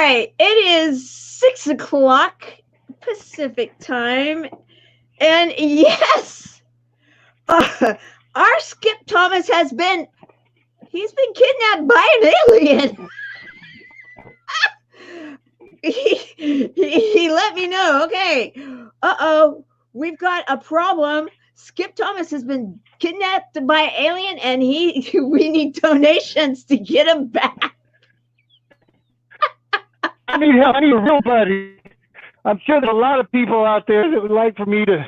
right. It is 6 o'clock Pacific time. And yes, our Skip Thomas he's been kidnapped by an alien. he let me know. Okay. We've got a problem. Skip Thomas has been kidnapped by an alien, and we need donations to get him back. I need help. I need a real buddy. I'm sure there's a lot of people out there that would like for me to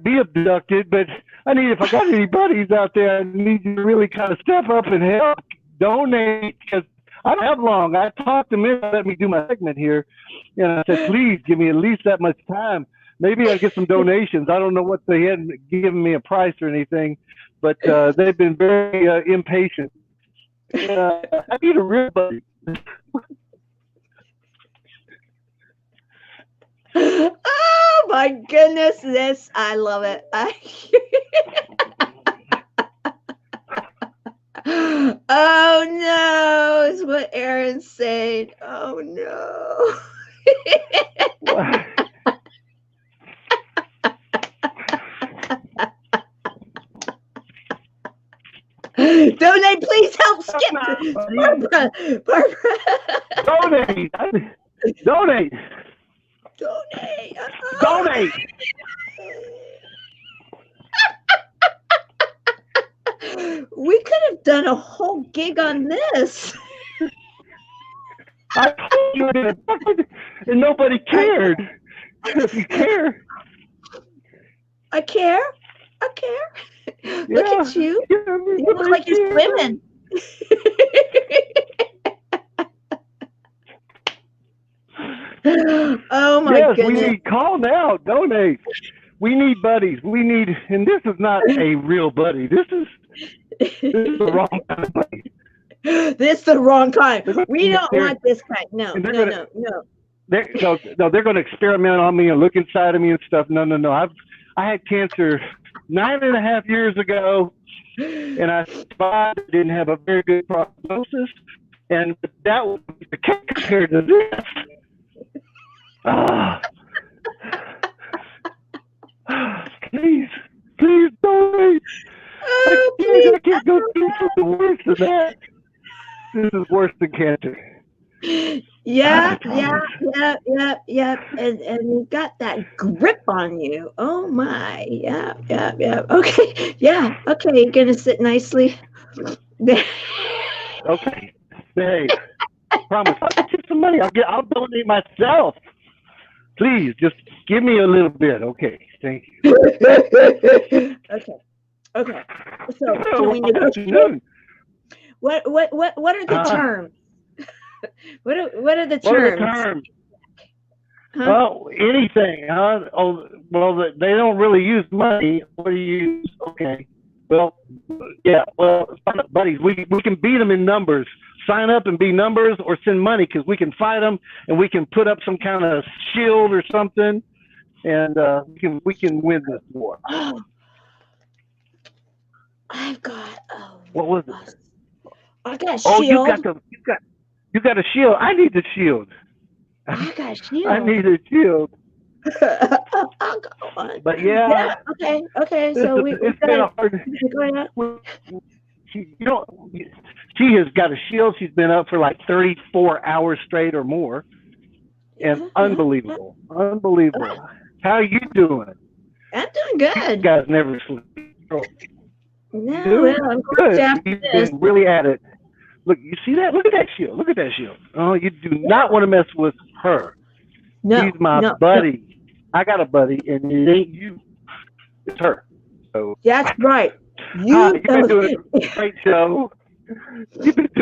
be abducted, but if I got any buddies out there, I need you to really kind of step up and help donate, because I don't have long. I talked to them, let me do my segment here, and I said, please give me at least that much time. Maybe I'll get some donations. I don't know what they hadn't given me a price or anything, but they've been very impatient. I need a real buddy. Oh my goodness, I love it. Oh no, is what Aaron's saying. Oh no. Donate, please help Skip. Barbara. Donate. Donate. Donate. Donate. We could have done a whole gig on this. I told you that, and nobody cared. If you care. I care. Look at you. You look like you're swimming. Oh my goodness. We need, call now, donate. We need buddies. And this is not a real buddy. This is the wrong kind of buddy. This is the wrong kind. We don't want this kind. No. They're going to experiment on me and look inside of me and stuff. No. I had cancer 9.5 years ago, and I survived. Didn't have a very good prognosis, and that was the case compared to this. Please donate. I can't go through something worse than that. This is worse than cancer. Yeah. And you got that grip on you. Oh my. Yeah. Okay. Yeah. Okay. You're gonna sit nicely. Okay. Hey, promise. I'll get you some money. I'll donate myself. Please, just give me a little bit. Okay. Thank you. Okay. So can we negotiate? What are the terms? What are the terms? What are the terms? Huh? Well, anything, huh? Oh, well, they don't really use money. What do you use? Okay. Well, yeah. Well, buddies, we can beat them in numbers. Sign up and be numbers, or send money, because we can fight them and we can put up some kind of shield or something, and we can win this war. Oh, I've got. What was it? I got a shield. You got a shield. I need the shield. I got a shield. I need a shield. I'll go on. But yeah. Okay. So it's been hard. She has got a shield. She's been up for like 34 hours straight or more, and unbelievable. How are you doing? I'm doing good. You guys never sleep. No, well, I'm glad after this. Been really at it. Look, you see that? Look at that shield. Oh, you do not want to mess with her. No, she's my buddy. No. I got a buddy, and it ain't you. It's her. So that's right. You've been doing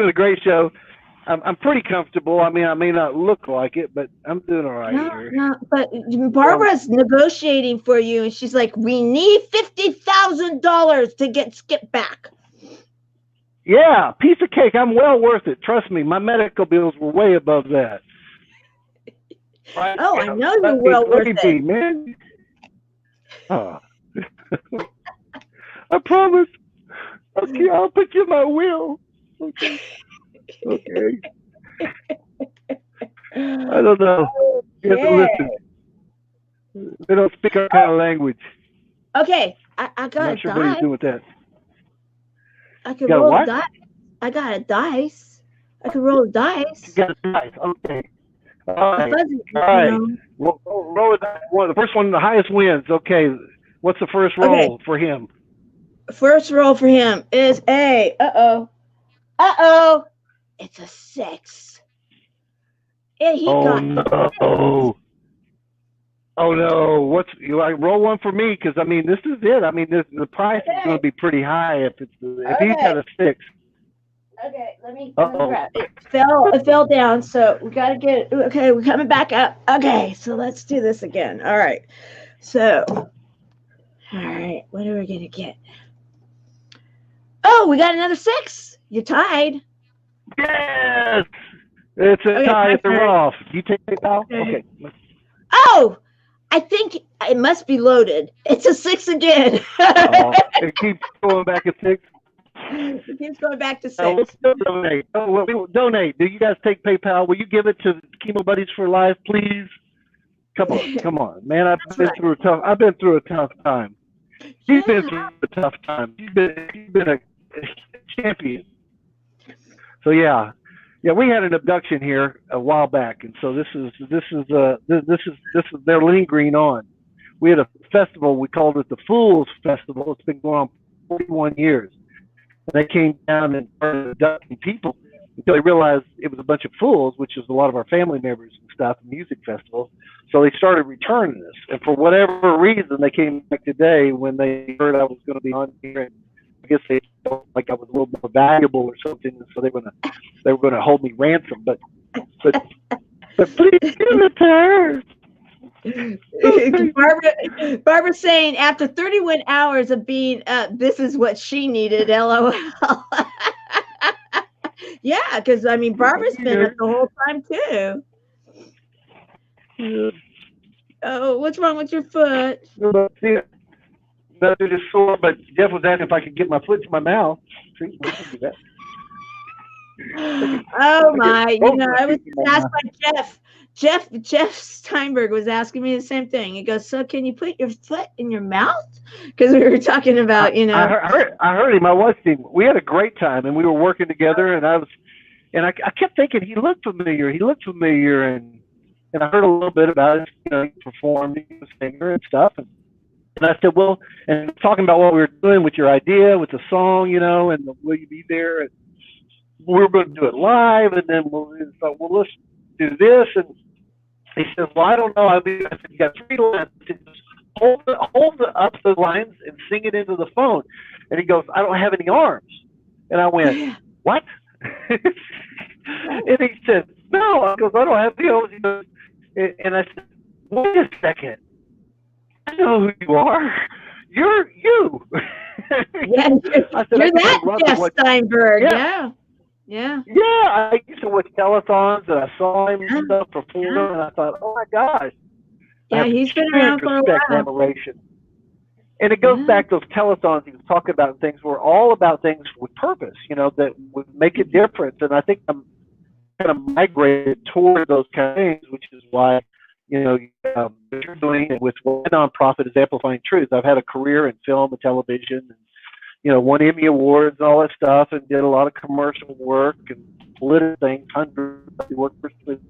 a great show. I'm pretty comfortable. I mean, I may not look like it, but I'm doing all right here. No, but Barbara's negotiating for you, and she's like, we need $50,000 to get Skip back. Yeah, piece of cake. I'm well worth it. Trust me, my medical bills were way above that. Right? Oh, I know you're well worth it. Man. Oh. I promise. Okay, I'll put you in my will. Okay. I don't know. You have to Okay. listen. They don't speak our kind of language. Okay. I I'm got a not sure what he's dice. doing with that. I You could got a roll a what? dice. I got a dice. I could roll a You dice. got a dice. Okay. All A right. fuzzy, All you right. know. Roll it. The first one, the highest wins. Okay. What's the first Okay. roll for him? First roll for him is a. Uh oh. It's a 6. And he Oh got no. Oh no. Roll one for me? Because I mean, this is it. I mean, the price is going okay. to be pretty high if he's Okay. got a 6. Okay. Let me Uh-oh. grab it. It fell down. So we gotta get. Okay, we're coming back up. Okay. So let's do this again. All right. So. All right. What are we gonna get? Oh, we got another 6. You're tied. Yes. It's a Okay. tie My at the turn. roll. You take it out? Okay. Okay. Oh, I think it must be loaded. It's a 6 again. Oh, it keeps going back at 6. It keeps going back to We'll 6. still donate. Oh, we will donate. Do you guys take PayPal? Will you give it to Chemo Buddies for Life, please? Come on, man. That's right. I've been through a tough time. She's been Yeah. through a tough time. She's been a champion. So yeah. We had an abduction here a while back, and so this is they're lingering on. We had a festival. We called it the Fools Festival. It's been going on 41 years. And they came down and started abducting people until they realized it was a bunch of fools, which is a lot of our family members and stuff, music festivals. So they started returning us. And for whatever reason, they came back today when they heard I was going to be on here. And I guess they felt like I was a little more valuable or something, and so they were going to hold me ransom. But please give it to her. Barbara's saying after 31 hours of being up, this is what she needed. LOL. Yeah, because I mean, Barbara's been up the whole time too. Yeah. Oh, what's wrong with your foot? That it is sore, but Jeff was asking if I could get my foot to my mouth. See, I can do that. Oh I get my! both my I was feet to just my asked mouth. by Jeff. Jeff Steinberg was asking me the same thing. He goes, "So can you put your foot in your mouth?" Because we were talking about, I heard him. I watched him. We had a great time, and we were working together. And I kept thinking he looked familiar. He looked familiar, and I heard a little bit about it. He performed, he was a singer and stuff. And I said, well, and talking about what we were doing with your idea, with the song, and will you be there? And we were going to do it live, and then we thought, well, let's do this. And he says, well, I don't know. I said, you got 3 lines. Just hold up the lines and sing it into the phone. And he goes, I don't have any arms. And I went, what? And he said, no. I goes, I don't have the arms. He goes, and I said, wait a second. I know who you are. You're you. Yeah, I said, you're that Jeff Steinberg. Yeah. Yeah. Yeah, I used to watch telethons and I saw him and stuff perform, Yeah. and I thought, oh my gosh, I Yeah, have he's been huge around for a respect and while. admiration. And it goes Yeah. back to those telethons he was talking about, and things were all about things with purpose, that would make a difference. And I think I'm kind of migrated toward those kind of things, which is why, what you're doing with one nonprofit is amplifying truth. I've had a career in film and television, and won Emmy awards and all that stuff, and did a lot of commercial work and political things. Hundreds of worked with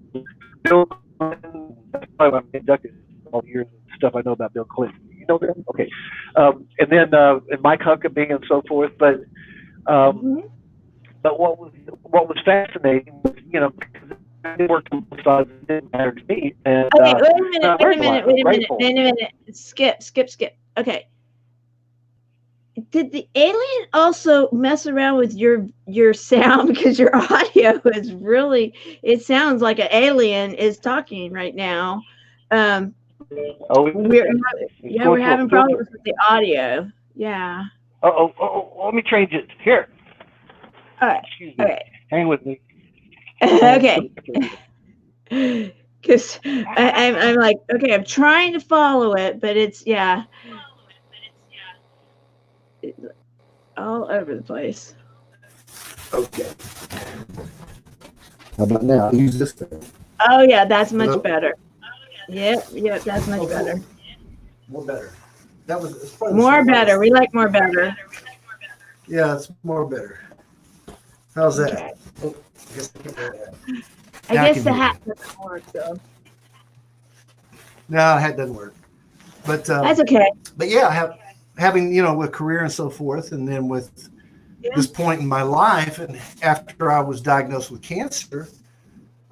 Bill Clinton. That's why I'm inducted all the years and stuff I know about Bill Clinton. You know that? Okay. And then and Mike Huckabee and so forth. But what was fascinating was, because they worked on both sides, it didn't matter to me. And Okay, wait a minute. Skip. Okay. Did the alien also mess around with your sound? Because your audio is really, it sounds like an alien is talking right now. We're having problems with the audio. Yeah. Let me change it. Here. All right. Excuse me. Okay. Hang with me. Okay. Because I'm like, okay, I'm trying to follow it, but it's all over the place. Okay. How about now? Use this thing. Oh yeah, that's much Hello? better. Yep, that's much Oh, better. cool. More better. It's probably the More same better. levels. We like more better. Yeah, it's more better. How's that? Okay. Oh, I guess I can hear that. I Now I guess can the hear hat you. doesn't work though. No, that doesn't work. But That's okay. yeah, having a career and so forth, and then with Yeah. this point in my life, and after I was diagnosed with cancer,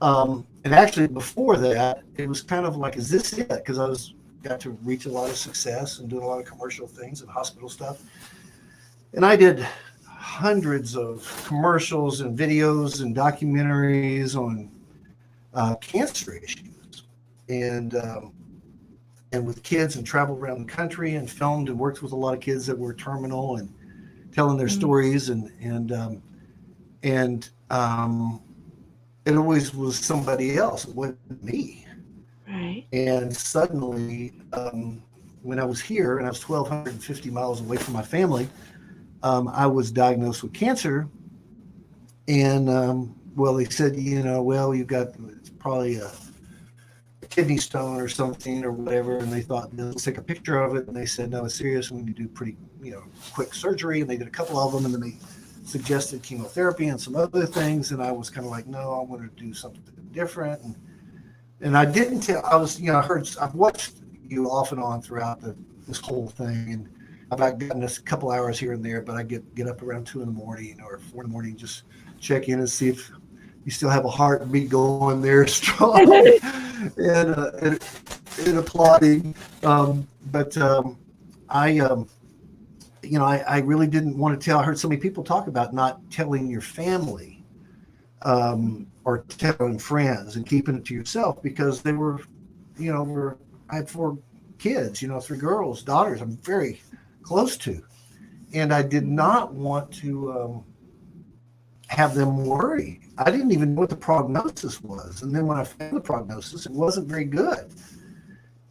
and actually before that, it was kind of like, is this it? Because I was got to reach a lot of success and doing a lot of commercial things and hospital stuff, and I did hundreds of commercials and videos and documentaries on cancer issues, and with kids, and traveled around the country and filmed and worked with a lot of kids that were terminal and telling their Mm, stories, and it always was somebody else. It wasn't me. right. And suddenly, when I was here and I was 1,250 miles away from my family, I was diagnosed with cancer. And well, they said, well, you've got, it's probably a kidney stone or something or whatever. And they thought, let's take a picture of it. And they said, no, it's serious. We need to do pretty, quick surgery. And they did a couple of them. And then they suggested chemotherapy and some other things. And I was kind of like, no, I want to do something different. And I didn't tell, I was, I've watched you off and on throughout this whole thing. And I've gotten a couple hours here and there, but I get up around 2 in the morning or 4 in the morning, just check in and see if you still have a heartbeat going there strong, and applauding. But I really didn't want to tell. I heard so many people talk about not telling your family, or telling friends and keeping it to yourself, because they were, I had 4 kids, 3 girls, daughters I'm very close to. And I did not want to have them worry. I didn't even know what the prognosis was. And then when I found the prognosis, it wasn't very good.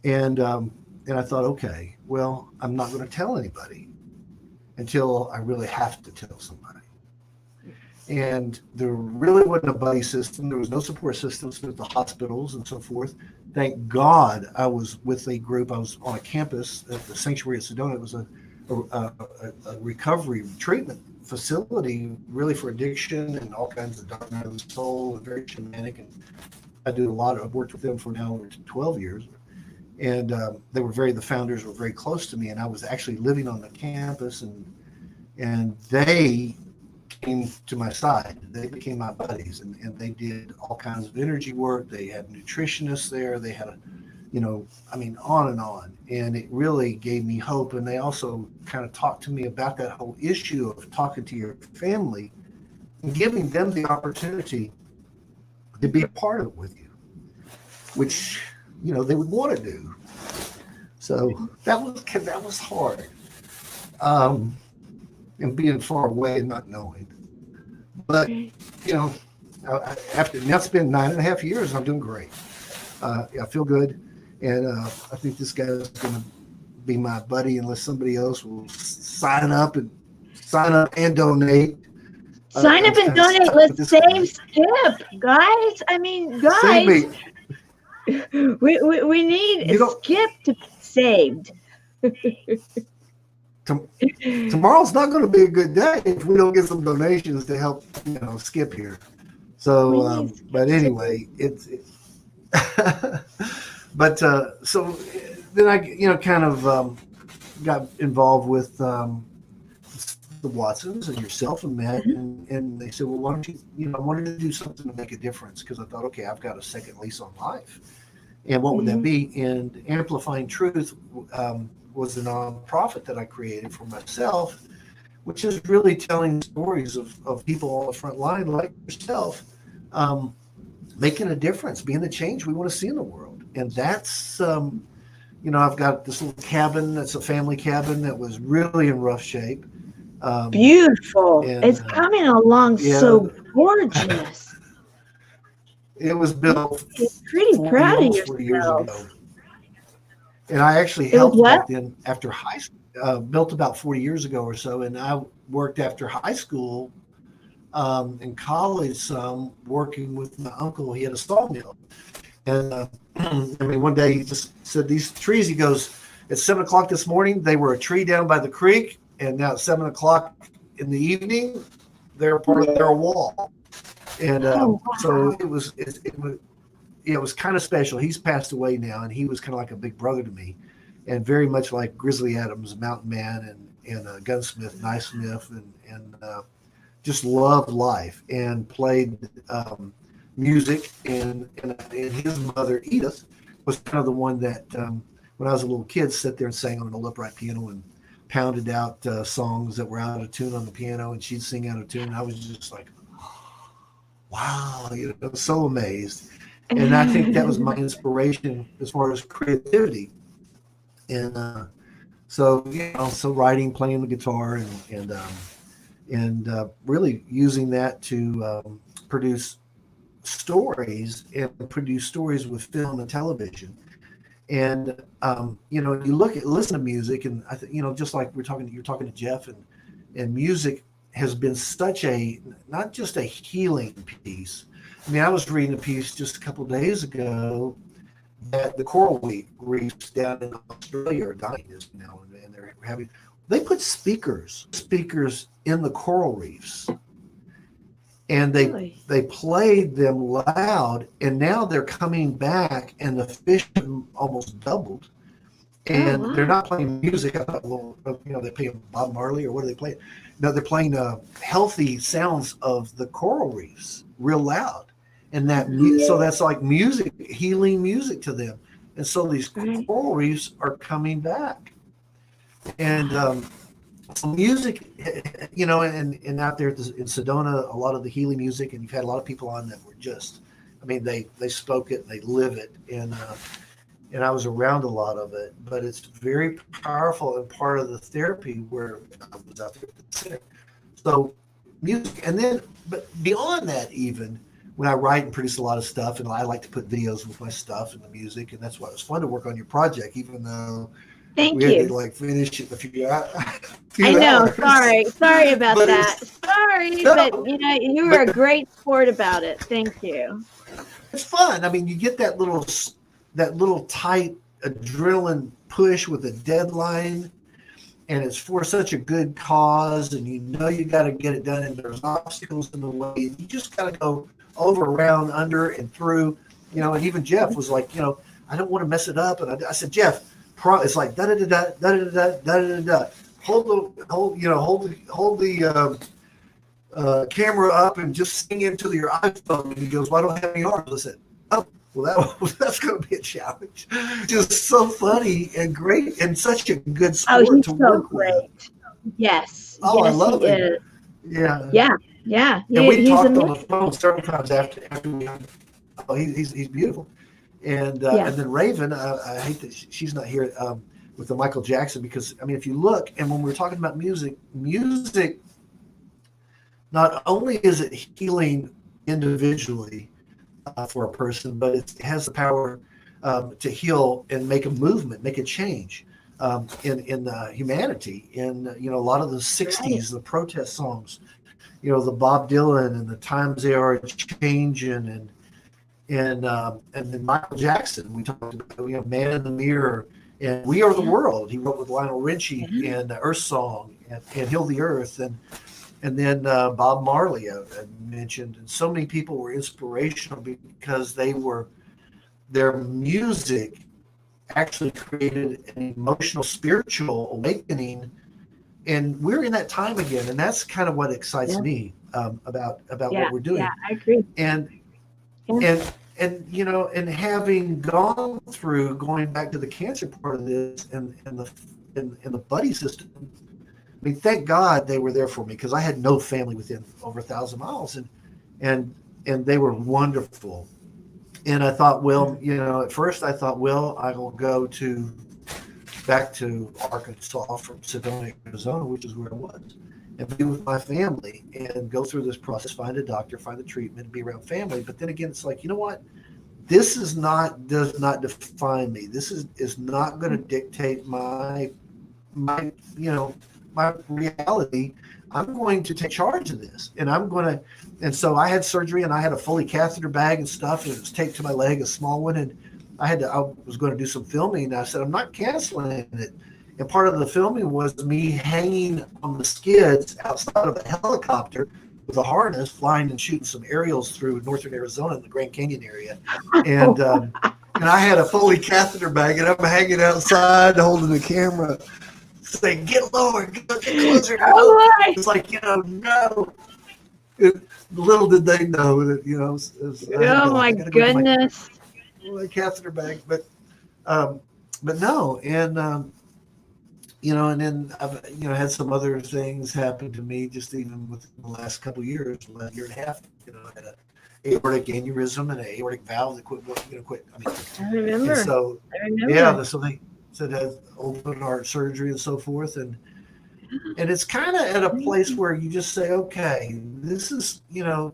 And I thought, okay, well, I'm not going to tell anybody until I really have to tell somebody. And there really wasn't a buddy system. There was no support systems at the hospitals and so forth. Thank God I was with a group. I was on a campus at the Sanctuary at Sedona. It was a recovery treatment facility, really for addiction and all kinds of dark night of the soul, and very shamanic. And I've worked with them for now over 12 years. And the founders were very close to me. And I was actually living on the campus, and they came to my side. They became my buddies, and they did all kinds of energy work. They had nutritionists there. They had on and on. And it really gave me hope. And they also kind of talked to me about that whole issue of talking to your family and giving them the opportunity to be a part of it with you, which, they would want to do. So that was hard. And being far away and not knowing. But, after now it's been 9.5 years, I'm doing great. I feel good. And I think this guy is going to be my buddy unless somebody else will sign up and donate. Sign up and donate. Let's save Skip, guys. Save Guys, me. we need Skip to be saved. Tomorrow's not going to be a good day if we don't get some donations to help, Skip here. So, but anyway, it's but so then I, kind of got involved with the Watsons and yourself and Matt, and they said, well, why don't you, I wanted to do something to make a difference, because I thought, okay, I've got a second lease on life. And what would that be? And Amplifying Truth was the nonprofit that I created for myself, which is really telling stories of people on the front line like yourself, making a difference, being the change we want to see in the world. And that's, I've got this little cabin that's a family cabin that was really in rough shape. Beautiful. It's coming along so gorgeous. It was built pretty proud of yourself. 40 years ago. And I actually helped back then after high school, built about 40 years ago or so. And I worked after high school in college some working with my uncle. He had a sawmill. And I mean, one day he just said, these trees, he goes, at 7 o'clock this morning, they were a tree down by the creek. And now at 7 o'clock in the evening, they're a wall. And Oh, so wow. it was kind of special. He's passed away now, and he was kind of like a big brother to me, and very much like Grizzly Adams, Mountain Man, and Gunsmith, Knifesmith, and just loved life and played music. And his mother Edith was kind of the one that when I was a little kid, sat there and sang on an upright piano and pounded out songs that were out of tune on the piano, and she'd sing out of tune. And I was just like, wow, so amazed. And I think that was my inspiration as far as creativity. And so writing, playing the guitar, and really using that to produce stories with film and television. And you listen to music, and I think just like you're talking to Jeff, and music has been such a not just a healing piece. I mean, I was reading a piece just a couple of days ago that the coral reefs down in Australia are dying now, and they put speakers in the coral reefs, and Really? they played them loud, and now they're coming back, and the fish have almost doubled. Oh, And they're wow. not playing music. I thought, well, they play Bob Marley, or what are they playing? No, they're playing healthy sounds of the coral reefs real loud, and so that's like music, healing music to them. And so these Right. coral reefs are coming back, and so music, and out there in Sedona, a lot of the healing music, and you've had a lot of people on that were just, I mean, they spoke it, they live it, and I was around a lot of it, but it's very powerful and part of the therapy where I was out there at the center. So music, and then, but beyond that, even when I write and produce a lot of stuff, and I like to put videos with my stuff and the music, and that's why it was fun to work on your project, even though we Thank had to you. like finish it in a few, I few know. hours. Sorry about But that. it's Sorry, but no, you were but a great sport about it. Thank you. it's fun. I mean, you get that little tight adrenaline push with a deadline, and it's for such a good cause, and you got to get it done, and there's obstacles in the way, and you just got to go over, around, under, and through. And even Jeff was like, I don't want to mess it up, and I said, Jeff, it's like da da da da da da da da da da. Hold the camera up and just sing into your iPhone. And he goes, well, I don't have any arms. I said, oh, well, that's going to be a challenge. Just so funny and great, and such a good Oh, sport he's to so work with. great. Yes. Oh, I Yes, he love him. is. Yeah. Yeah. Yeah. And we He's talked on amazing. the phone several times after we. Oh, he's beautiful. Yeah. And then Raven, I hate that she's not here with the Michael Jackson, because I mean, if you look, and when we're talking about music, not only is it healing individually for a person, but it has the power to heal and make a movement, make a change in humanity. In a lot of the Right. '60s, the protest songs, the Bob Dylan and the times they are changing, and then Michael Jackson. We talked about Man in the Mirror, and We Are the Yeah. World. He wrote with Lionel Richie, Yeah. and Earth Song, and Heal the Earth, and then Bob Marley I mentioned, and so many people were inspirational because their music actually created an emotional, spiritual awakening, and we're in that time again, and that's kind of what excites Yeah. me about Yeah. what we're Yeah. doing, I agree. and Yeah. and having gone through going back to the cancer part of this and the buddy system. I mean, thank God they were there for me, because I had no family within over 1,000 miles, and and they were wonderful. And I thought, well, at first I thought, well, I will go back to Arkansas from Sedona, Arizona, which is where I was, and be with my family and go through this process, find a doctor, find the treatment, be around family. But then again, it's like, you know what? This does not define me. This is not going to dictate my my reality. I'm going to take charge of this, and I'm going to. And so I had surgery, and I had a Foley catheter bag and stuff, and it was taped to my leg, a small one, and I was going to do some filming, and I said I'm not canceling it. And part of the filming was me hanging on the skids outside of a helicopter with a harness, flying and shooting some aerials through northern Arizona in the Grand Canyon area, and I had a Foley catheter bag, and I'm hanging outside holding the camera, saying, "Get lower, get closer." Oh, my. It's like, no. Little did they know that, Oh, my goodness. My catheter bag, but no, and and then I've had some other things happen to me just even within the last couple of years, a year and a half. I had an aortic aneurysm and an aortic valve that quit. I remember. And so so they said had open heart surgery and so forth, and it's kind of at a place where you just say, okay, this is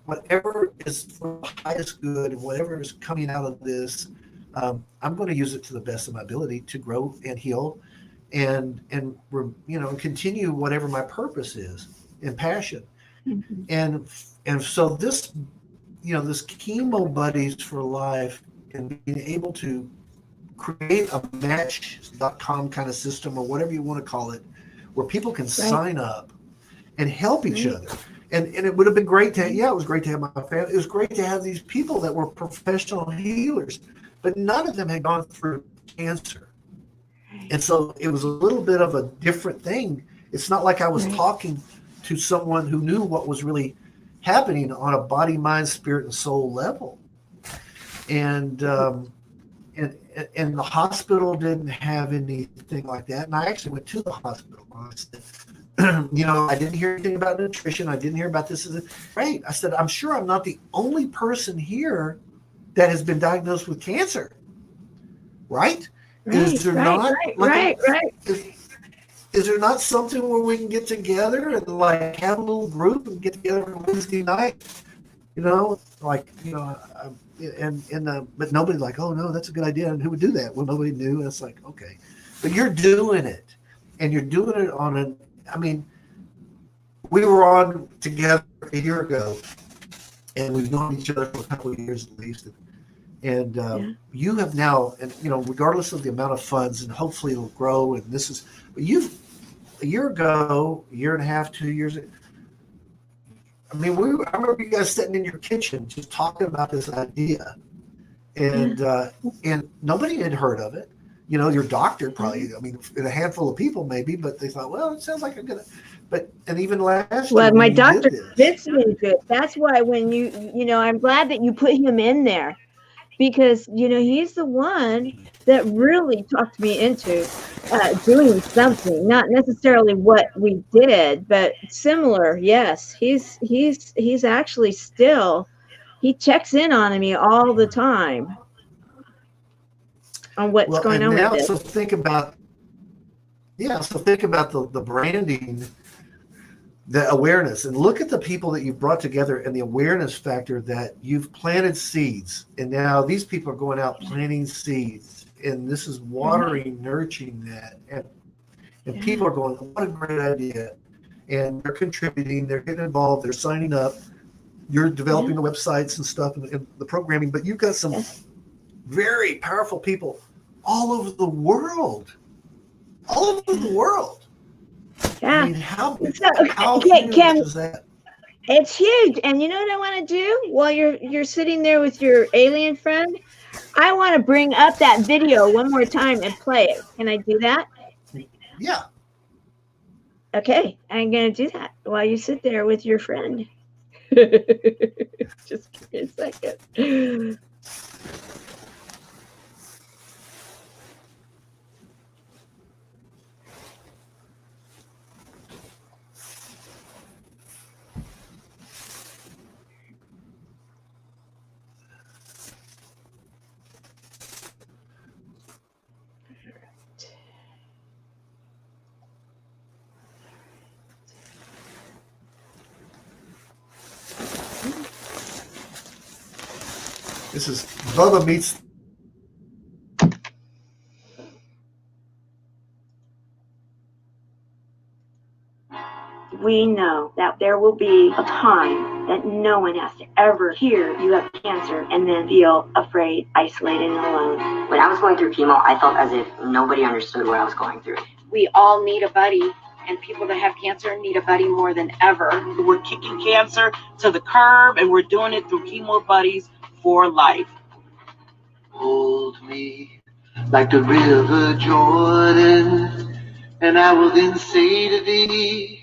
whatever is for the highest good, and whatever is coming out of this, I'm going to use it to the best of my ability to grow and heal, and continue whatever my purpose is and passion. And so this this Chemo Buddies for Life, and being able to create a match.com kind of system, or whatever you want to call it, where people can sign up and help each other. And it would have been great to it was great to have my family. It was great to have these people that were professional healers, but none of them had gone through cancer. And so it was a little bit of a different thing. It's not like I was talking to someone who knew what was really happening on a body, mind, spirit, and soul level. And the hospital didn't have anything like that. And I actually went to the hospital. I said, I didn't hear anything about nutrition. I didn't hear about this. Right. I said, I'm sure I'm not the only person here that has been diagnosed with cancer. Right? Is there not? Is there not something where we can get together and like have a little group and get together on Wednesday night? But nobody's like, oh no, that's a good idea. And who would do that? Well, nobody knew. And it's like, okay, but you're doing it, and you're doing it we were on together a year ago, and we've known each other for a couple of years at least. And you have now, and regardless of the amount of funds, and hopefully it'll grow. And you've a year ago, year and a half, 2 years. I remember you guys sitting in your kitchen just talking about this idea, and nobody had heard of it. Your doctor probably, and a handful of people maybe, but they thought, well, it sounds like I'm gonna. And even last year, my doctor convinced me to do it. That's why when I'm glad that you put him in there, because he's the one that really talked me into doing something, not necessarily what we did, but similar. Yes, he's actually still, he checks in on me all the time on what's going on with it. So think about the branding, the awareness, and look at the people that you've brought together and the awareness factor that you've planted seeds. And now these people are going out planting seeds, and this is watering, nurturing that. And people are going, what a great idea. And they're contributing, they're getting involved, they're signing up. You're developing the websites and stuff and the programming, but you've got some very powerful people all over the world. Yeah. How huge is that? It's huge. And you know what I want to do while you're sitting there with your alien friend? I want to bring up that video one more time and play it. Can I do that? Yeah. Okay, I'm going to do that while you sit there with your friend. Just give me a second. This is Bubba Meets. we know that there will be a time that no one has to ever hear you have cancer and then feel afraid, isolated, and alone. When I was going through chemo, I felt as if nobody understood what I was going through. We all need a buddy, and people that have cancer need a buddy more than ever. We're kicking cancer to the curb, and we're doing it through Chemo Buddies for Life. Hold me like the river Jordan, and I will then say to thee,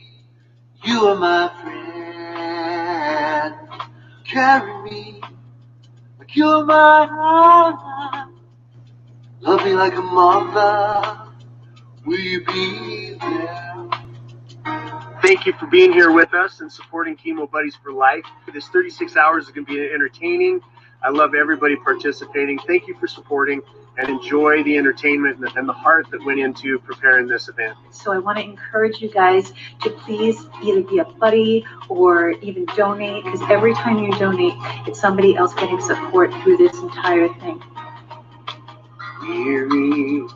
you are my friend. Carry me like you are my love me like a mother. Will you be there? Thank you for being here with us and supporting Chemo Buddies for Life. This 36 hours is going to be entertaining. I love everybody participating. Thank you for supporting and enjoy the entertainment and the heart that went into preparing this event. So I want to encourage you guys to please either be a buddy or even donate, because every time you donate, it's somebody else getting support through this entire thing. Hear me,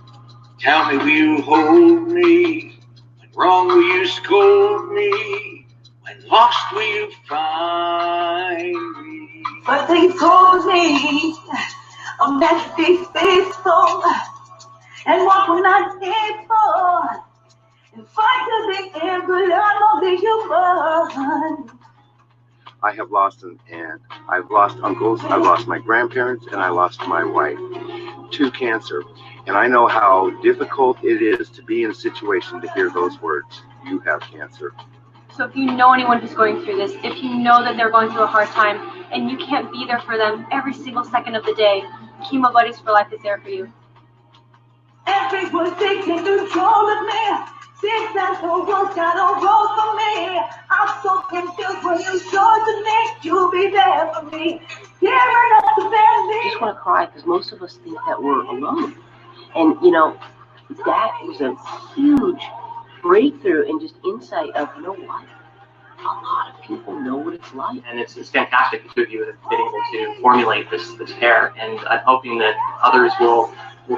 tell me, will you hold me? When wrong, will you scold me? When lost, will you find me? But they told me I'm meant to be faithful and walk when I'm able and fight to the end, but I'm only human. I have lost an aunt, I've lost uncles, I've lost my grandparents, and I lost my wife to cancer. And I know how difficult it is to be in a situation to hear those words, you have cancer. So if you know anyone who's going through this, if you know that they're going through a hard time and you can't be there for them every single second of the day, Chemo Buddies for Life is there for you. Everyone's taking control of me. Since that whole world got a roll for me. I'm so confused when you show to me. You'll be there for me. Giving up the family. I just want to cry because most of us think that we're alone. And, you know, that was a huge breakthrough and just insight of, you know what? A lot of people know what it's like. And it's fantastic the two of you have been able to formulate this care. And I'm hoping that others will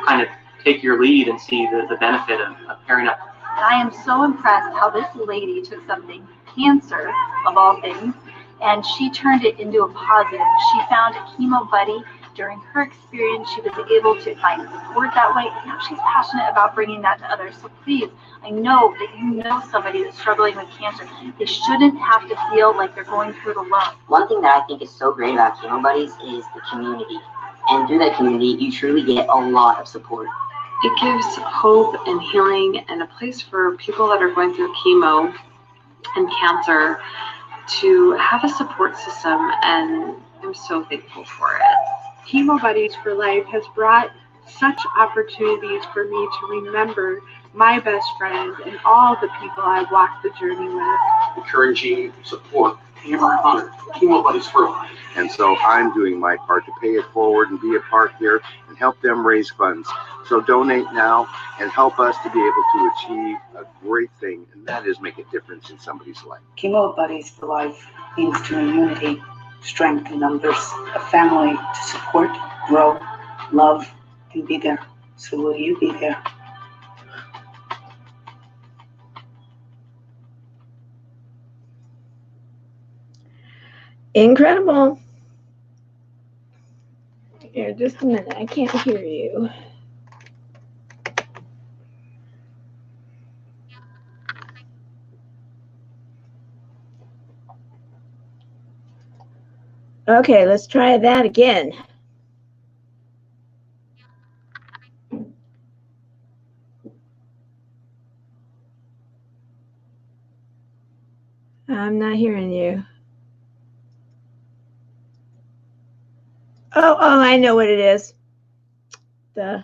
kind of take your lead and see the benefit of pairing up. I am so impressed how this lady took something, cancer of all things, and she turned it into a positive. She found a chemo buddy. During her experience, she was able to find support that way. Now she's passionate about bringing that to others. So please, I know that you know somebody that's struggling with cancer. They shouldn't have to feel like they're going through it alone. One thing that I think is so great about Chemo Buddies is the community. And through that community, you truly get a lot of support. It gives hope and healing and a place for people that are going through chemo and cancer to have a support system, and I'm so thankful for it. Chemo Buddies for Life has brought such opportunities for me to remember my best friend and all the people I've walked the journey with. Encouraging support, Chemo Buddies for Life. And so I'm doing my part to pay it forward and be a part here and help them raise funds. So donate now and help us to be able to achieve a great thing, and that is make a difference in somebody's life. Chemo Buddies for Life means community, strength in numbers, a family to support, grow, love, and be there. So will you be there? Incredible. Here, just a minute. I can't hear you. Okay, let's try that again. I'm not hearing you. Oh, I know what it is. How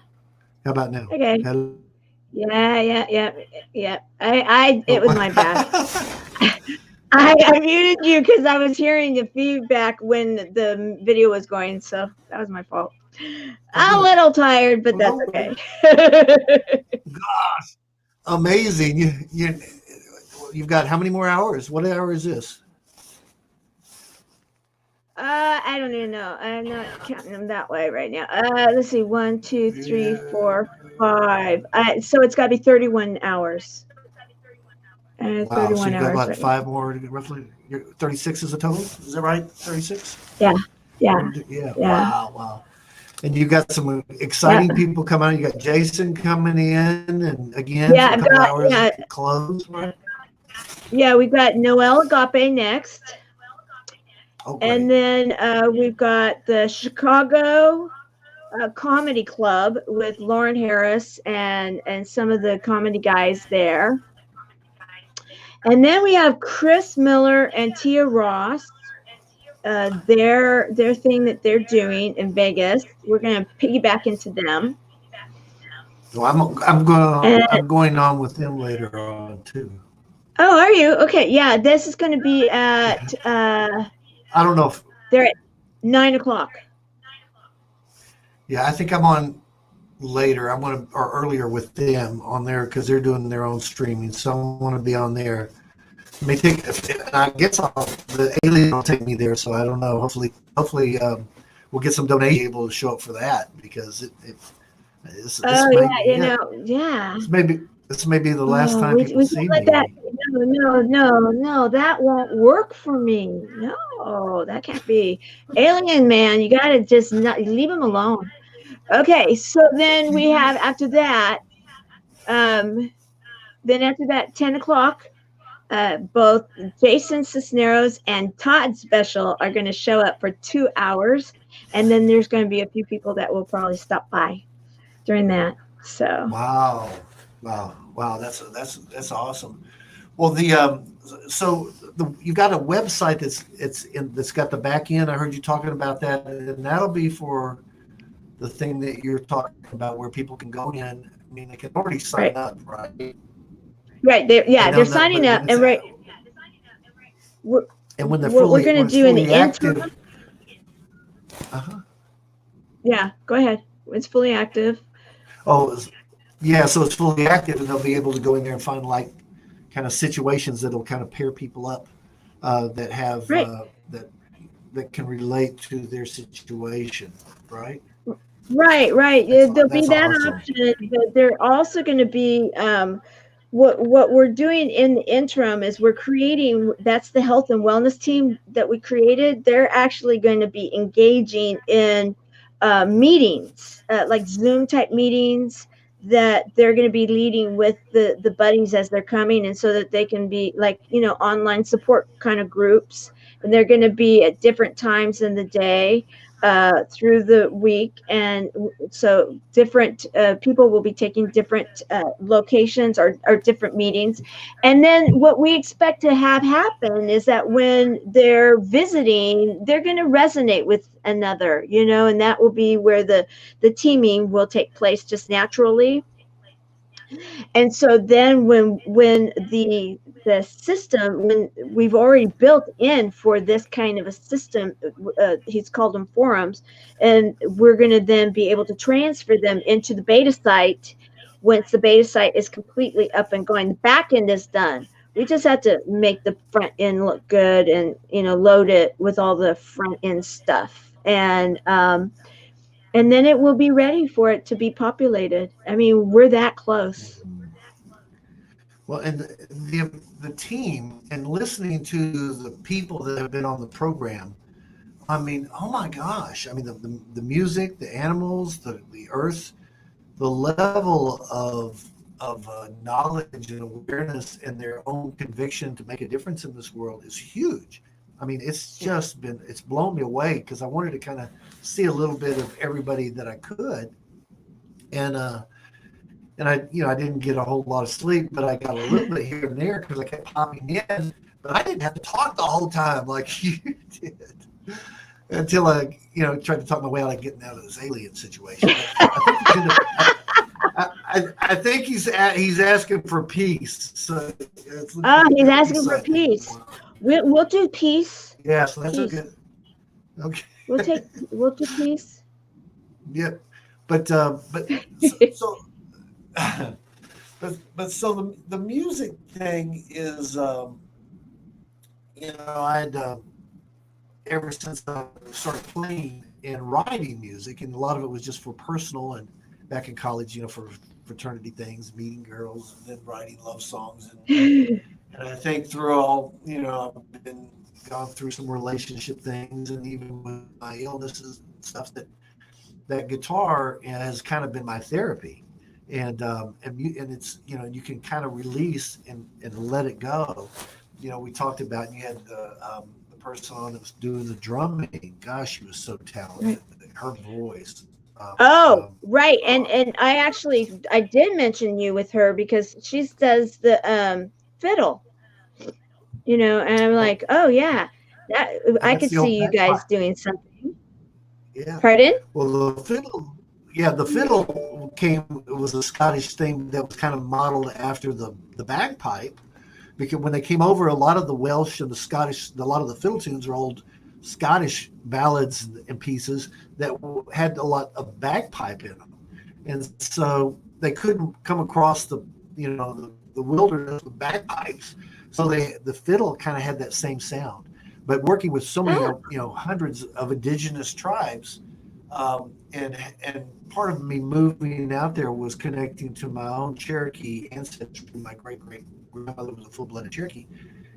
about now? Okay. Yeah. It was my bad. I muted you because I was hearing the feedback when the video was going, so that was my fault. I'm a little tired, but that's okay. Gosh, amazing! You've got how many more hours? What hour is this? I don't even know. I'm not counting them that way right now. Let's see. 1, 2, 3, 4, 5. So it's got to be 31 hours. Wow. So 31 you got hours about right 5 more, roughly. 36 is a total. Is that right? 36. now. Yeah. Yeah. Yeah. Wow. And you got some Yeah. exciting people coming out. You got Jason coming in, and again Yeah. for a I've couple got, hours yeah. close. Right? Yeah. We've got Noel Agape next. Oh, great. And then we've got the Chicago Comedy Club with Lauren Harris and some of the comedy guys there. And then we have Chris Miller and Tia Ross. Their thing that they're doing in Vegas. We're going to piggyback into them. Well, I'm going on with them later on too. Oh, are you? Okay. Yeah. This is going to be at I don't know if they're at 9:00. I think I'm on later. I'm going to or earlier with them on there because they're doing their own streaming. So I want to be on there. May take. I guess the alien will take me there. So I don't know. Hopefully, we'll get some donation able to show up for that because this Yeah. This may be the last time people we see can't let me. that. No, that won't work for me. No, that can't be. Alien man, you got to just not leave him alone. Okay, so then we have after that, 10:00, both Jason Cisneros and Todd Special are going to show up for 2 hours, and then there's going to be a few people that will probably stop by during that. So Wow, that's awesome. Well, you got a website that's got the back end. I heard you talking about that, and that'll be for the thing that you're talking about, where people can go in. I mean, they can already sign up, right? Right, they're signing up, and right. And when they're what we're fully, going to do in the active, interim. Yeah, go ahead. It's fully active. Oh, yeah. So it's fully active, and they'll be able to go in there and find like kind of situations that'll kind of pair people up that have that can relate to their situation, right? Right. There'll be that awesome. option, but they're also going to be what we're doing in the interim is we're creating. That's the health and wellness team that we created. They're actually going to be engaging in meetings, like Zoom type meetings that they're going to be leading with the buddies as they're coming, and so that they can be like online support kind of groups, and they're going to be at different times in the day through the week, and so different people will be taking different locations or different meetings. And then what we expect to have happen is that when they're visiting, they're going to resonate with another, and that will be where the teaming will take place just naturally. And so then when the system, when we've already built in for this kind of a system, he's called them forums, and we're going to then be able to transfer them into the beta site once the beta site is completely up and going. The back end is done. We just have to make the front end look good and load it with all the front end stuff, and then it will be ready for it to be populated. I mean, we're that close. Well, and the team, and listening to the people that have been on the program, I mean, oh my gosh! I mean, the music, the animals, the earth, the level of knowledge and awareness and their own conviction to make a difference in this world is huge. I mean, it's blown me away because I wanted to kind of see a little bit of everybody that I could, and I didn't get a whole lot of sleep, but I got a little bit here and there because I kept popping in, but I didn't have to talk the whole time like you did until I tried to talk my way out of getting out of this alien situation. I think he's asking for peace. So he's asking for peace. We'll do peace. Yeah, so that's okay. Okay. We'll do peace. Yep, but so the music thing is I'd ever since I started playing and writing music, and a lot of it was just for personal and back in college, for fraternity things, meeting girls, and then writing love songs And I think through all, I've gone through some relationship things, and even with my illnesses and stuff, that guitar has kind of been my therapy. And it's, you can kind of release and let it go. We talked about, and you had the person on that was doing the drumming. Gosh, she was so talented. Her voice. Oh, right. And I did mention you with her because she does the fiddle, and I'm like, oh yeah, that I That's could the old see you guys bagpipe. doing something. Yeah. Pardon? Well, the fiddle it was a Scottish thing that was kind of modeled after the bagpipe, because when they came over, a lot of the Welsh and the Scottish, a lot of the fiddle tunes are old Scottish ballads and pieces that had a lot of bagpipe in them, and so they couldn't come across the wilderness with bagpipes, so the fiddle kind of had that same sound. But working with so many hundreds of indigenous tribes, and part of me moving out there was connecting to my own Cherokee ancestry. My great great grandmother was a full blooded Cherokee,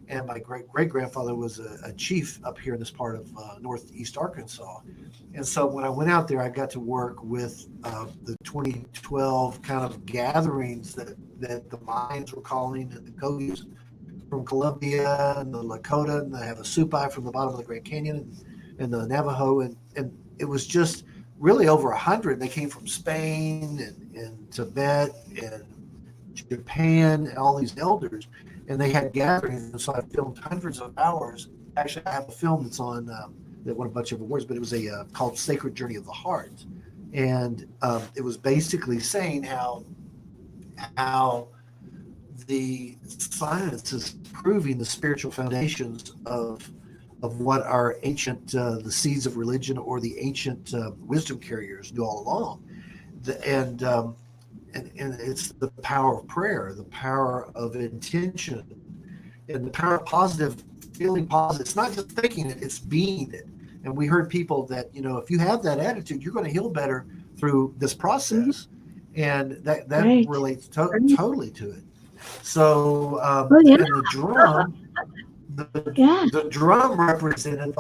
and my great great grandfather was a chief up here in this part of northeast Arkansas. And so when I went out there, I got to work with the 2012 kind of gatherings that the Mayans were calling, and the Kogies from Colombia, and the Lakota, and they have a Supai from the bottom of the Grand Canyon, and the Navajo, and it was just really over 100. They came from Spain and Tibet and Japan, and all these elders, and they had gatherings. And so I filmed hundreds of hours. Actually, I have a film that's on that won a bunch of awards, but it was called Sacred Journey of the Heart, and it was basically saying how the science is proving the spiritual foundations of what our ancient the seeds of religion, or the ancient wisdom carriers knew all along. And it's the power of prayer, the power of intention, and the power of positive, feeling positive. It's not just thinking it, it's being it. And we heard people that, if you have that attitude, you're going to heal better through this process. And that Right. relates totally to it. So, yeah. and the drum, the drum represented,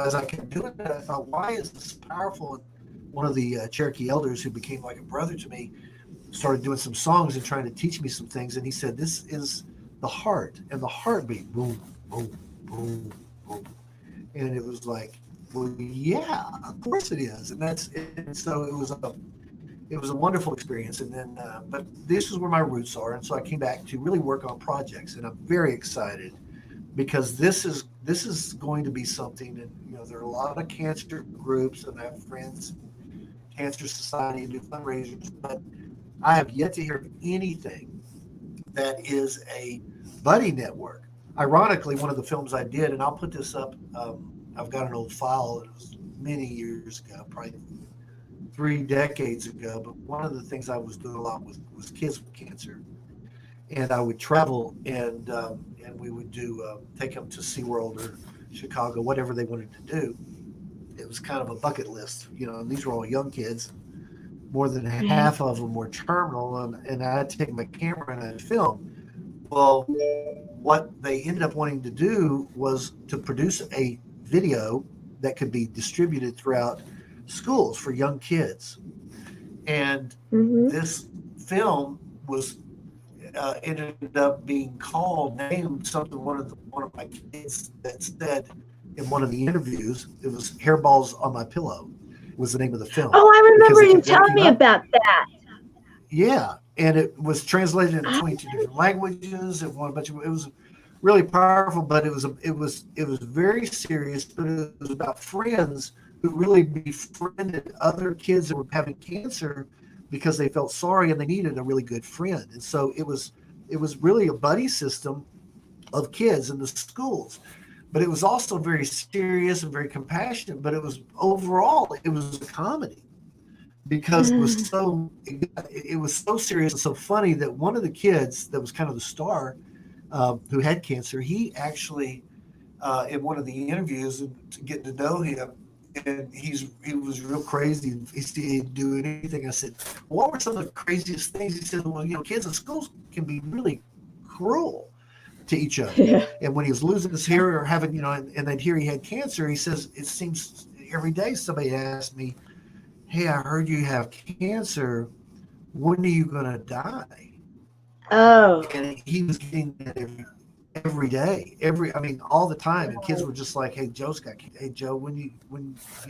as I kept doing that, I thought, why is this powerful? And one of the Cherokee elders, who became like a brother to me, started doing some songs and trying to teach me some things. And he said, this is the heart, and the heartbeat, boom, boom, boom, boom. And it was like, well, yeah, of course it is. And so it was a wonderful experience. And then, but this is where my roots are. And so I came back to really work on projects, and I'm very excited because this is going to be something. And, there are a lot of cancer groups, and I have friends, Cancer Society, and do fundraisers, but I have yet to hear of anything that is a buddy network. Ironically, one of the films I did, and I'll put this up, I've got an old file, it was many years ago, probably 3 decades ago, but one of the things I was doing a lot with was kids with cancer. And I would travel, and we would take them to SeaWorld or Chicago, whatever they wanted to do. It was kind of a bucket list, and these were all young kids. More than half of them were terminal, and I'd take my camera and I'd film. Well, what they ended up wanting to do was to produce a video that could be distributed throughout schools for young kids. And this film was ended up being named something. One of my kids that said in one of the interviews, it was "Hairballs on My Pillow" was the name of the film. Oh, I remember you telling me about that. Yeah, and it was translated into 22 different languages. It won a bunch of. It was really powerful, but it was very serious. But it was about friends who really befriended other kids that were having cancer because they felt sorry and they needed a really good friend. And so it was really a buddy system of kids in the schools. But it was also very serious and very compassionate. But it was a comedy because it was so serious and so funny that one of the kids that was kind of the star, who had cancer, he actually in one of the interviews, and to get to know him, and he was real crazy, and he'd do anything. I said, what were some of the craziest things? He said, well, kids in schools can be really cruel. to each other. Yeah. And when he was losing his hair or having, and they'd hear he had cancer, he says, it seems every day somebody asked me, hey, I heard you have cancer. When are you going to die? Oh. And he was getting that every day, all the time. And kids were just like, hey, hey, Joe,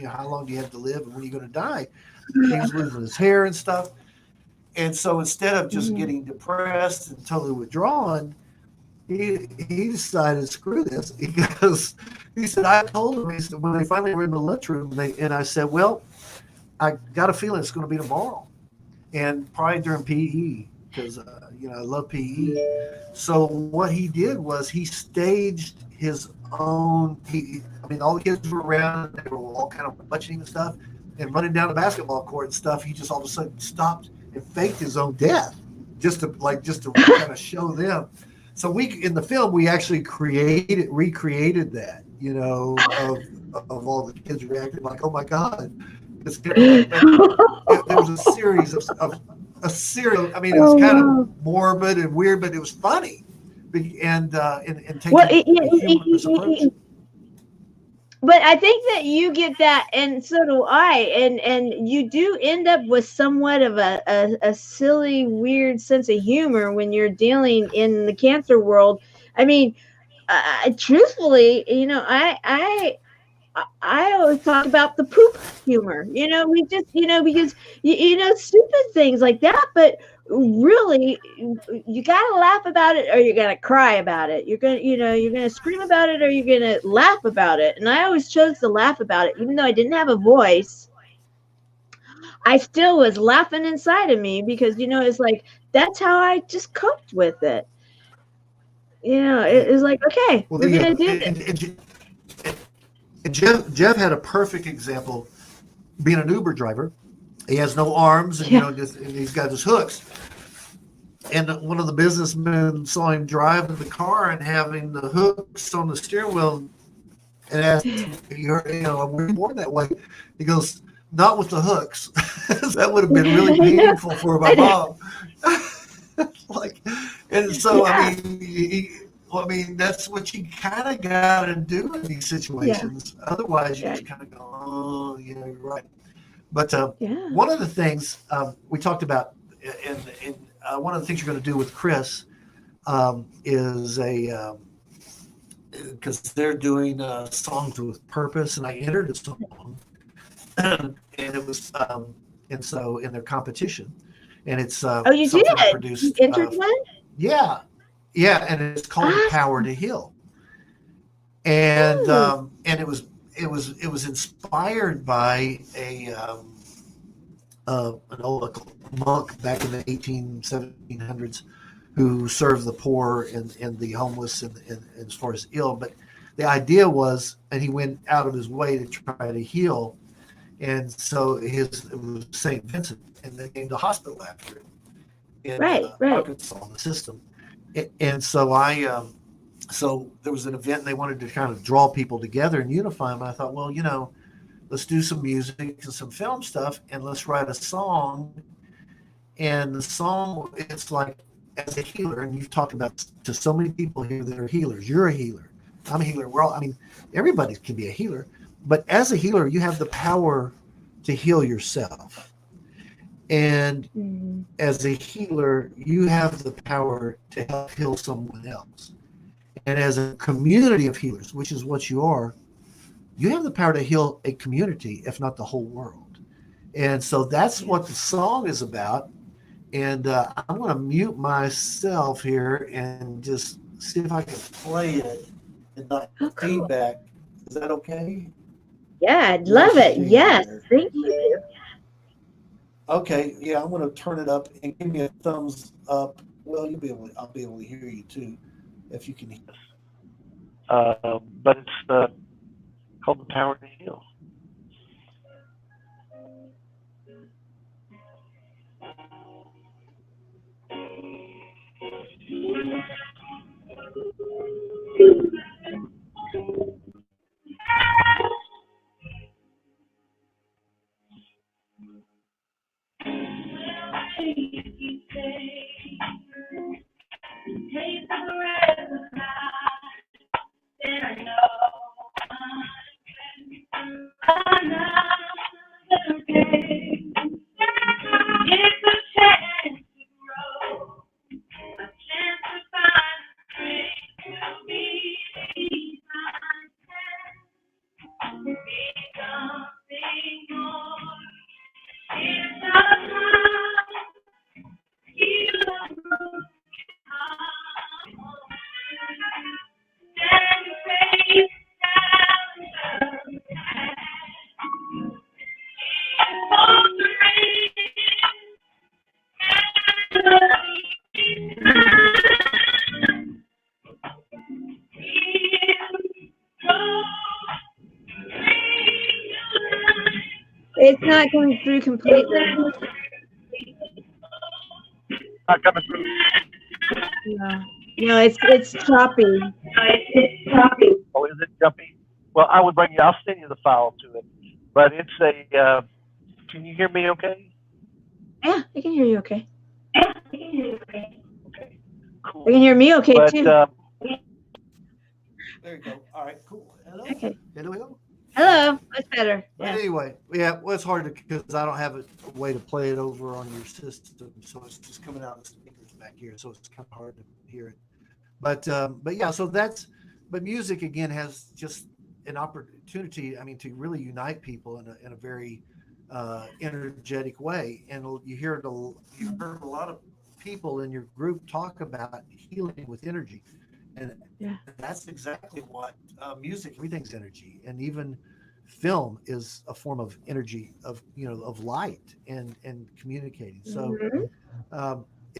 how long do you have to live? And when are you going to die? And he was losing his hair and stuff. And so instead of just getting depressed and totally withdrawn, he decided, screw this. He said, I told him, he said, when they finally were in the lunchroom, and I said, well, I got a feeling it's going to be tomorrow. And probably during PE, because, I love PE. So what he did was he staged his own, all the kids were around, they were all kind of punching and stuff and running down the basketball court and stuff. He just all of a sudden stopped and faked his own death just to kind of show them. So in the film, we actually recreated that, of all the kids reacting like, oh my God. There was a series of a serial. It was kind of morbid and weird, but it was funny, and taking a humorous approach. But I think that you get that, and so do I, and you do end up with somewhat of a silly, weird sense of humor when you're dealing in the cancer world. Truthfully, I always talk about the poop humor. We just, because stupid things like that, but really you gotta laugh about it or you're gonna cry about it. You're gonna scream about it or you're gonna laugh about it. And I always chose to laugh about it, even though I didn't have a voice. I still was laughing inside of me because it's like that's how I just coped with it. It was like, okay, we're gonna do this. And Jeff had a perfect example. Being an Uber driver, he has no arms, and and he's got his hooks. And one of the businessmen saw him driving the car and having the hooks on the steering wheel, and asked him, "Were you born that way?" He goes, "Not with the hooks." That would have been really painful for my mom. That's what you kind of got to do in these situations. Yeah. Otherwise, you just kind of go, oh, you're right. But one of the things we talked about, and one of the things you're going to do with Chris is because they're doing songs with purpose, and I entered a song, and it was, and so in their competition, and it's you did? I produced. You entered one? Yeah. Yeah, and it's called The Power to Heal, and it was inspired by an old monk back in the 1700s who served the poor and the homeless and as far as ill. But the idea was, and he went out of his way to try to heal, and so it was St. Vincent, and they named a hospital after him in Arkansas, the system. And so so there was an event and they wanted to kind of draw people together and unify them. And I thought, well, let's do some music and some film stuff and let's write a song. And the song, it's like, as a healer, and you've talked about to so many people here that are healers. You're a healer. I'm a healer. Everybody can be a healer. But as a healer, you have the power to heal yourself. And as a healer, you have the power to help heal someone else. And as a community of healers, which is what you are, you have the power to heal a community, if not the whole world. And so that's what the song is about. And I'm going to mute myself here and just see if I can play it and not feedback. Is that okay? Yeah, I'd love it. Yes, thank you. Okay, yeah, I'm going to turn it up and give me a thumbs up. Well, I'll be able to hear you too, if you can hear. But it's called The Power to Heal. Take the rest of not coming through completely. Not coming through. No, it's choppy. Oh, is it jumpy? Well, I would bring you. I'll send you the file to it. But it's a. Can you hear me? Okay. Yeah, I can hear you. Okay. Okay. Cool. I can hear me. Okay But, too. There you go. All right, cool. Hello. Okay. Hello. Hello. That's better. But Yeah. anyway, yeah, well, it's hard because I don't have a way to play it over on your system, so it's just coming out of the speakers back here, so it's kind of hard to hear it. But yeah, so but music again has just an opportunity. I mean, to really unite people in a very energetic way, and you heard a lot of people in your group talk about healing with energy, and that's exactly what music. Everything's energy, and even film is a form of energy of light and communicating. So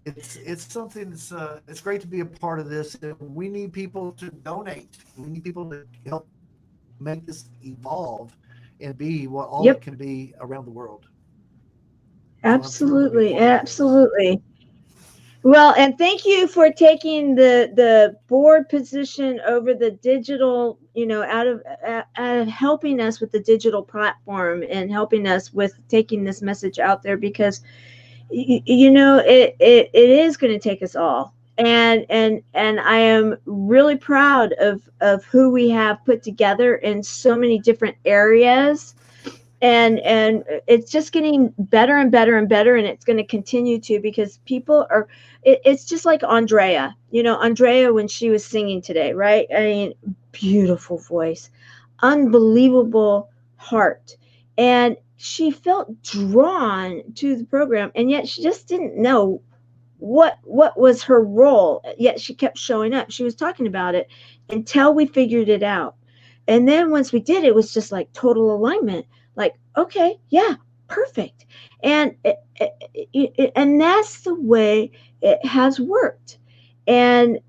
it's something that's it's great to be a part of this. And we need people to donate. We need people to help make this evolve and be what all it can be around the world. Absolutely, absolutely. Well, and thank you for taking the board position over the digital, out of helping us with the digital platform and helping us with taking this message out there, because it is going to take us all. And I am really proud of who we have put together in so many different areas. And it's just getting better and better and better, and it's going to continue to, because people are, it's just like Andrea, Andrea when she was singing today, right? I mean, beautiful voice, unbelievable heart, and she felt drawn to the program, and yet she just didn't know what was her role, yet she kept showing up. She was talking about it until we figured it out. And then once we did, it was just like total alignment. Like, okay, yeah, perfect. And and that's the way it has worked. And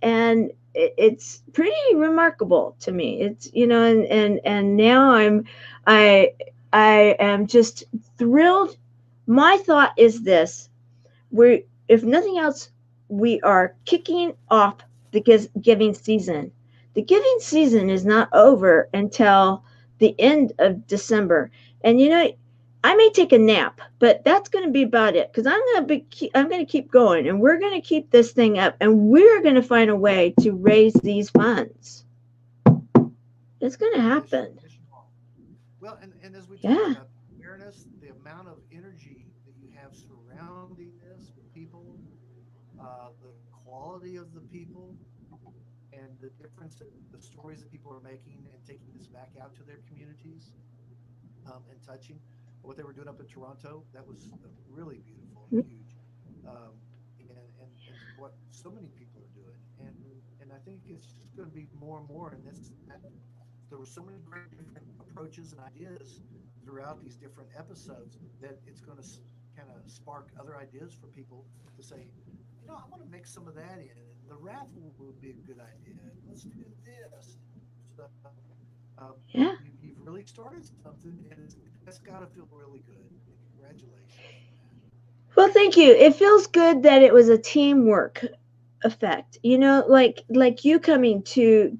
it's pretty remarkable to me. It's and now I am just thrilled. My thought is this: if nothing else, we are kicking off the giving season. The giving season is not over until the end of December. And I may take a nap, but that's going to be about it, because I'm going to keep going, and we're going to keep this thing up, and we're going to find a way to raise these funds. It's going to happen. Well, and as we talk about awareness, the amount of energy that you have surrounding this with people, the quality of the people, and the difference in the stories that people are making and taking this back out to their communities, and touching what they were doing up in Toronto, that was really beautiful and huge, and what so many people are doing, and I think it's just going to be more and more, and there were so many great different approaches and ideas throughout these different episodes that it's going to kind of spark other ideas for people to say, I want to mix some of that in. The raffle would be a good idea. Let's do this. So, you've really started something, and that's got to feel really good. Congratulations. Well, thank you. It feels good that it was a teamwork effect, like you coming to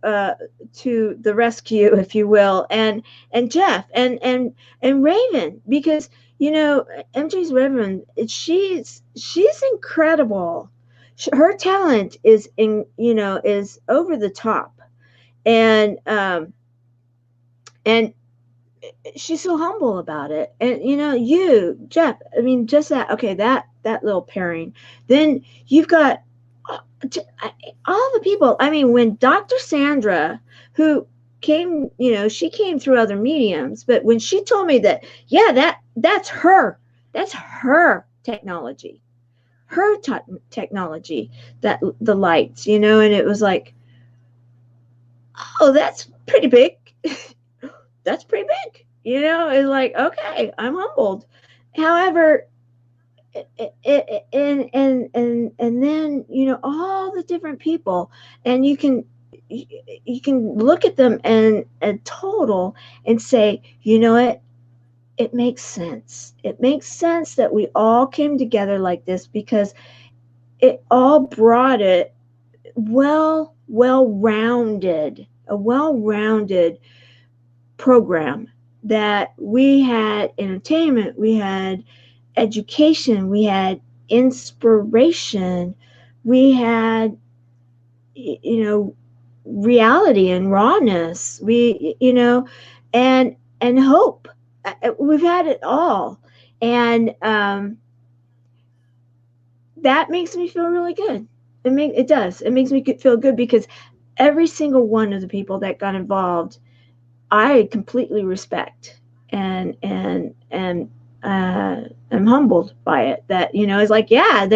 the rescue, if you will, and Jeff and Raven, because MJ's Raven, she's incredible. Her talent is is over the top, and she's so humble about it. And you, Jeff, I mean, just that little pairing. Then you've got all the people. I mean, when Dr. Sandra, who came, she came through other mediums, but when she told me that, that's her technology, technology, that the lights, and it was like, oh, that's pretty big. That's pretty big. It's like, okay, I'm humbled. However, and then all the different people, and you can look at them and total and say, you know what, it makes sense. It makes sense that we all came together like this because it all brought it well-rounded, a well-rounded program that we had entertainment, we had education, we had inspiration, we had, you know, reality and rawness, we, you know, and hope. We've had it all, and that makes me feel really good. It does. It makes me feel good because every single one of the people that got involved, I completely respect, and I'm humbled by it. That, you know, it's like, yeah,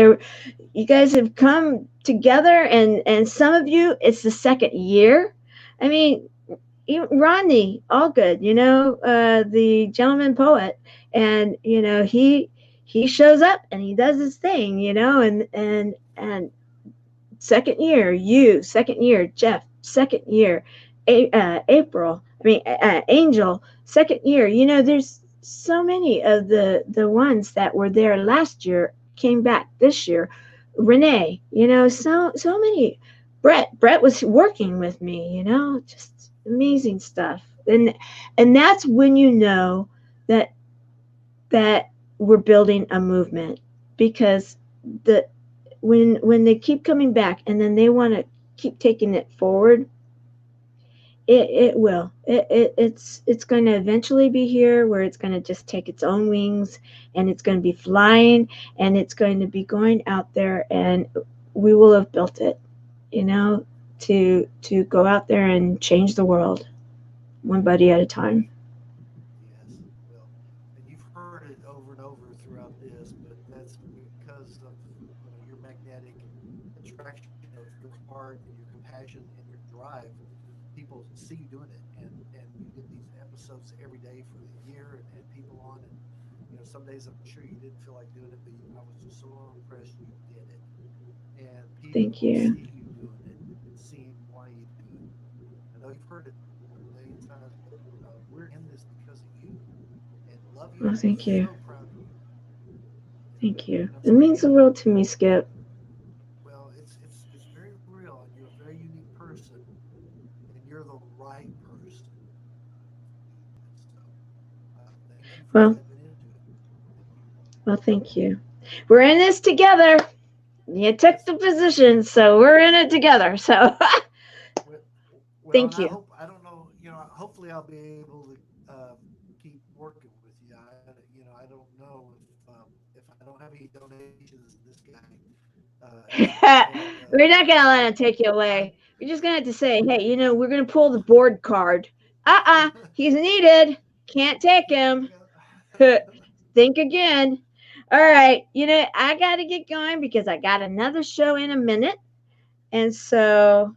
you guys have come together, and some of you, it's the second year. I mean, even Rodney Allgood, you know, the gentleman poet, and you know, he shows up and he does his thing, you know, and second year, second year, Jeff, second year, April, Angel, second year. You know, there's so many of the ones that were there last year came back this year. Renee, you know, so many. Brett was working with me, you know, just amazing stuff. And that's when you know that we're building a movement, because when they keep coming back and then they want to keep taking it forward, it will. It's going to eventually be here where it's going to just take its own wings, and it's going to be flying, and it's going to be going out there, and we will have built it, you know, to go out there and change the world one buddy at a time. Yes, well, and you've heard it over and over throughout this, but that's because of, you know, your magnetic attraction of your heart and your compassion and your drive. People see you doing it, and you did these episodes every day for the year and had people on, and you know, some days I'm sure you didn't feel like doing it, but I was just so impressed you did it, and Thank people you. see you doing it and seeing why you do it. I know you've heard it a million times, but we're in this because of you, and love you, Oh, and thank you. so proud of you. Thank you. And I'm It means the speaking. world to me, Skip. Well, it's very real, and you're a very unique person, and you're the right person to do this. So, thank you for Well, stepping into it. Thank you. thank you. We're in this together. You took Yes. the position, so we're in it together. So Well, well, and thank I you. hope, I don't know, you know, hopefully I'll be able to keep working with you. You know, I don't know if I don't have any donations, this guy hasn't said We're not gonna let I him take you I away. We're just gonna have to say, hey, you know, we're gonna pull the board card. He's needed. Can't take him. Think again. All right, you know, I gotta get going because I got another show in a minute. And so,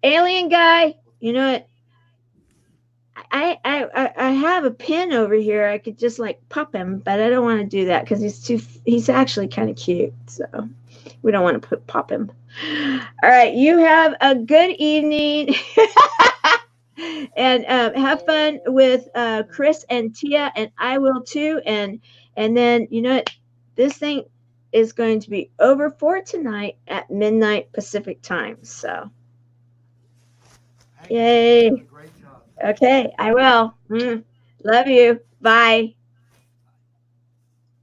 alien guy, you know what? I have a pin over here. I could just like pop him, but I don't want to do that because he's actually kind of cute. So we don't want to pop him. All right, you have a good evening. And have fun with Chris and Tia, and I will too. And then, you know what? This thing is going to be over for tonight at midnight Pacific time. So Hey, keep doing a yay. great job. Okay, I will. Love you. Bye.